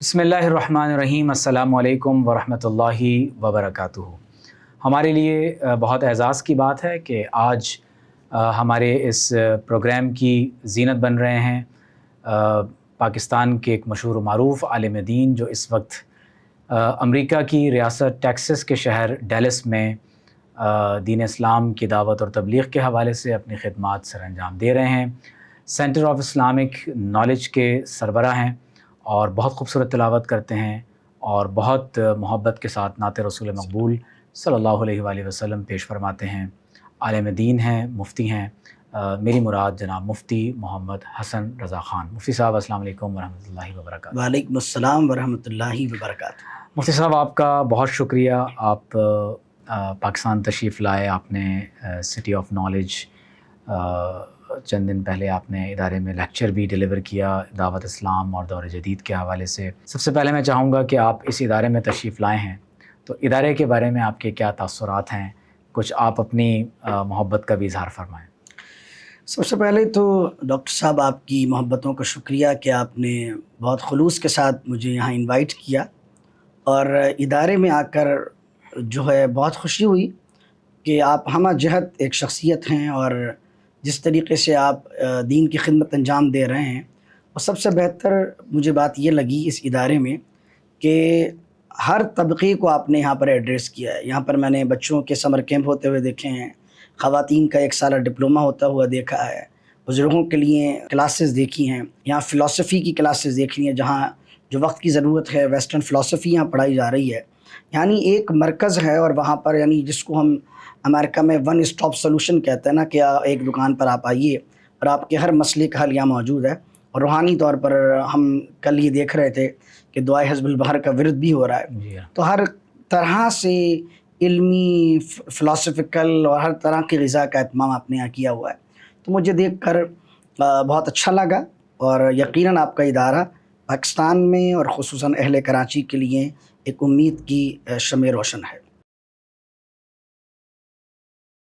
بسم اللہ الرحمن الرحیم، السلام علیکم ورحمۃ اللہ وبرکاتہ۔ ہمارے لیے بہت اعزاز کی بات ہے کہ آج ہمارے اس پروگرام کی زینت بن رہے ہیں پاکستان کے ایک مشہور و معروف عالم دین جو اس وقت امریکہ کی ریاست ٹیکسس کے شہر ڈیلس میں دین اسلام کی دعوت اور تبلیغ کے حوالے سے اپنی خدمات سر انجام دے رہے ہیں۔ سینٹر آف اسلامک نالج کے سربراہ ہیں اور بہت خوبصورت تلاوت کرتے ہیں اور بہت محبت کے ساتھ نعت رسول مقبول صلی اللہ علیہ وآلہ وسلم پیش فرماتے ہیں۔ عالم دین ہیں، مفتی ہیں، میری مراد جناب مفتی محمد حسن رضا خان۔ مفتی صاحب السلام علیکم ورحمۃ اللہ وبرکاتہ۔ وعلیکم السلام ورحمۃ اللہ وبرکاتہ۔ مفتی صاحب آپ کا بہت شکریہ، آپ پاکستان تشریف لائے۔ آپ نے سٹی آف نالج چند دن پہلے آپ نے ادارے میں لیکچر بھی ڈیلیور کیا دعوت اسلام اور دور جدید کے حوالے سے۔ سب سے پہلے میں چاہوں گا کہ آپ اس ادارے میں تشریف لائے ہیں تو ادارے کے بارے میں آپ کے کیا تاثرات ہیں، کچھ آپ اپنی محبت کا بھی اظہار فرمائیں۔ سب سے پہلے تو ڈاکٹر صاحب آپ کی محبتوں کا شکریہ کہ آپ نے بہت خلوص کے ساتھ مجھے یہاں انوائٹ کیا، اور ادارے میں آ کر جو ہے بہت خوشی ہوئی کہ آپ ہمہ جہت ایک شخصیت ہیں، اور جس طریقے سے آپ دین کی خدمت انجام دے رہے ہیں، اور سب سے بہتر مجھے بات یہ لگی اس ادارے میں کہ ہر طبقے کو آپ نے یہاں پر ایڈریس کیا ہے۔ یہاں پر میں نے بچوں کے سمر کیمپ ہوتے ہوئے دیکھے ہیں، خواتین کا 1 سالہ ڈپلومہ ہوتا ہوا دیکھا ہے، بزرگوں کے لیے کلاسز دیکھی ہیں، یہاں فلسفی کی کلاسز دیکھ لی ہیں جہاں جو وقت کی ضرورت ہے ویسٹرن فلسفی یہاں پڑھائی جا رہی ہے۔ یعنی ایک مرکز ہے، اور وہاں پر یعنی جس کو ہم امریکہ میں ون اسٹاپ سولوشن کہتے ہیں نا، کہ ایک دکان پر آپ آئیے اور آپ کے ہر مسئلے کا حل یہاں موجود ہے۔ اور روحانی طور پر ہم کل یہ دیکھ رہے تھے کہ دعائے حزب البحر کا ورد بھی ہو رہا ہے۔ تو ہر طرح سے علمی، فلسفیکل اور ہر طرح کی غذا کا اہتمام آپ نے یہاں کیا ہوا ہے۔ تو مجھے دیکھ کر بہت اچھا لگا، اور یقیناً آپ کا ادارہ پاکستان میں اور خصوصاً اہل کراچی کے لیے ایک امید کی شمع روشن ہے۔